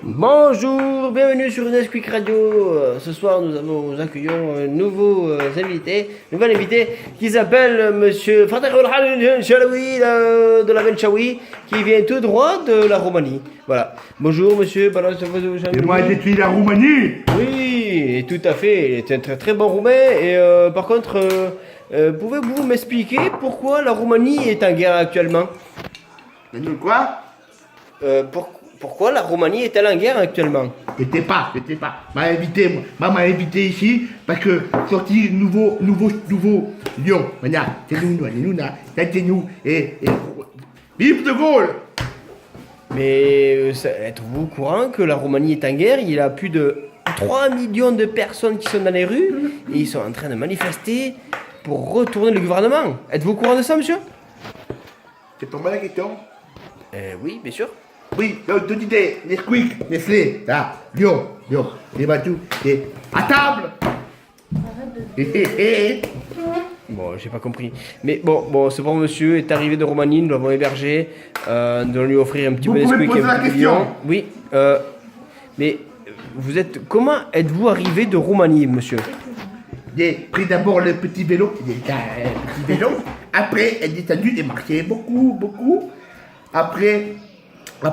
Bonjour, bienvenue sur Nesquik Radio. Ce soir, nous accueillons un nouvel invité qui s'appelle Monsieur Fatah Chalaoui de la Benchaoui, qui vient tout droit de la Roumanie. Voilà. Bonjour, Monsieur. Et moi, j'ai tué la Roumanie. Oui, tout à fait. Il est un très très bon Roumain. Et par contre, pouvez-vous m'expliquer pourquoi la Roumanie est en guerre actuellement? Mais de quoi? Pourquoi la Roumanie est-elle en guerre actuellement? Je sais pas. M'a invité ici parce que sorti nouveau lion. Maintenant, c'est nous, et vive de Gaulle! Mais êtes-vous au courant que la Roumanie est en guerre? Il y a plus de 3 millions de personnes qui sont dans les rues et ils sont en train de manifester pour retourner le gouvernement. Êtes-vous au courant de ça, monsieur? C'est pour moi la question? Oui, bien sûr. Oui, donc tu disais, Nesquik, Nestlé, là, lion, les battus, et à table! Bon, j'ai pas compris. Mais bon, ce bon monsieur est arrivé de Roumanie, nous l'avons hébergé. Nous allons lui offrir un petit Vous peu pouvez Nesquik poser et un la petit question. lion. Oui, mais comment êtes-vous arrivé de Roumanie, monsieur? J'ai pris d'abord le petit vélo, après elle est descendue et marché beaucoup. Après,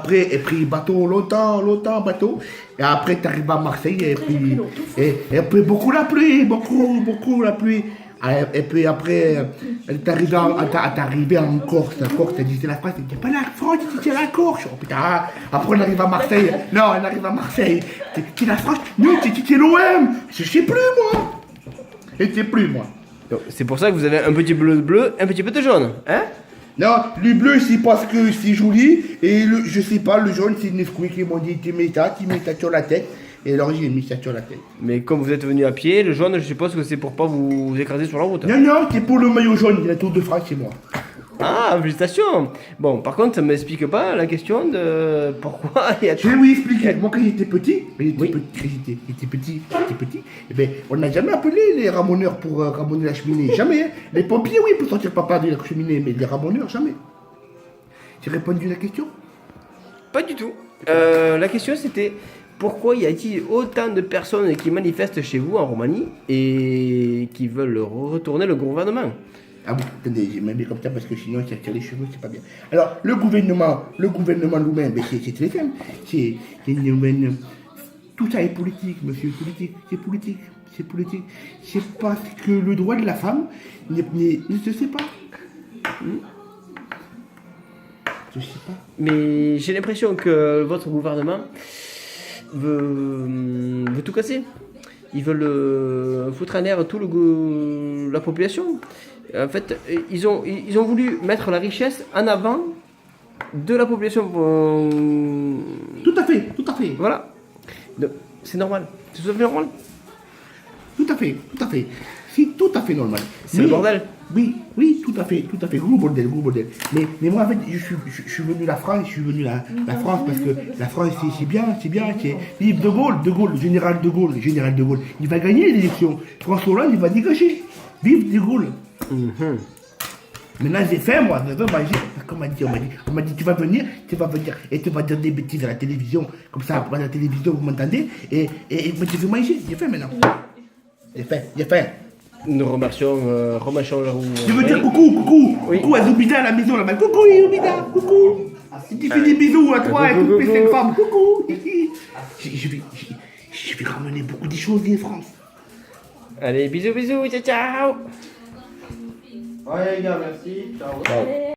j'ai pris bateau, longtemps, bateau. Et après, tu arrives à Marseille et puis beaucoup la pluie. Et puis après, t'es arrivé en Corse. T'as dit c'est la France, t'as dit pas la France, c'est la Corse. Oh putain, après on arrive à Marseille. Non, on arrive à Marseille. C'est la France, non, c'est l'OM. Je sais plus moi. Donc, c'est pour ça que vous avez un petit bleu, un petit peu de jaune, hein? Non, le bleu c'est parce que c'est joli, et je sais pas, le jaune c'est Nesquik qui m'ont dit tu mets ça sur la tête, et alors j'ai mis ça sur la tête. Mais comme vous êtes venu à pied, le jaune, je suppose que c'est pour pas vous écraser sur la route. Non, c'est pour le maillot jaune, la Tour de France c'est moi. Ah, félicitations. Bon, par contre, ça ne m'explique pas la question de pourquoi il y a... Je vais vous expliquer, moi quand j'étais petit, et ben, on n'a jamais appelé les ramoneurs pour ramoner la cheminée, jamais. Hein. Les pompiers, oui, pour sortir papa de la cheminée, mais les ramoneurs, jamais. J'ai répondu à la question? Pas du tout. La question c'était pourquoi y a-t-il autant de personnes qui manifestent chez vous en Roumanie et qui veulent retourner le gouvernement? Ah bon, attendez, j'ai même mis comme ça parce que sinon ça tire les cheveux, c'est pas bien. Alors, le gouvernement roumain, ben, c'est très simple. C'est tout ça est politique, monsieur, c'est politique. C'est parce que le droit de la femme ne se sait pas. Je sais pas. Mais j'ai l'impression que votre gouvernement veut tout casser. Ils veulent foutre en l'air la population. En fait, ils ont voulu mettre la richesse en avant de la population. Tout à fait. Voilà. C'est normal. C'est tout à fait normal. Tout à fait. C'est tout à fait normal. C'est le bordel. Oui, tout à fait. Gros bordel. Mais moi, en fait, je suis venu la France parce que la France, c'est bien. C'est vive De Gaulle, général de Gaulle. Il va gagner l'élection. François Hollande, il va dégager. Vive De Gaulle. Maintenant, j'ai faim, moi. Je veux manger. On m'a dit, tu vas venir et tu vas dire des bêtises à la télévision. Comme ça, à la télévision, vous m'entendez. Et moi, je veux manger. J'ai faim maintenant. J'ai faim. Nous remercions le roux. Je veux dire coucou Oui. Coucou à Zoubida à la maison là-bas. Coucou Zoubida, coucou. Tu fais des bisous à toi et toutes mes 5 femmes. Coucou. Je vais ramener beaucoup de choses en France. Allez, bisous, ciao. Ouais les gars, merci. Ciao.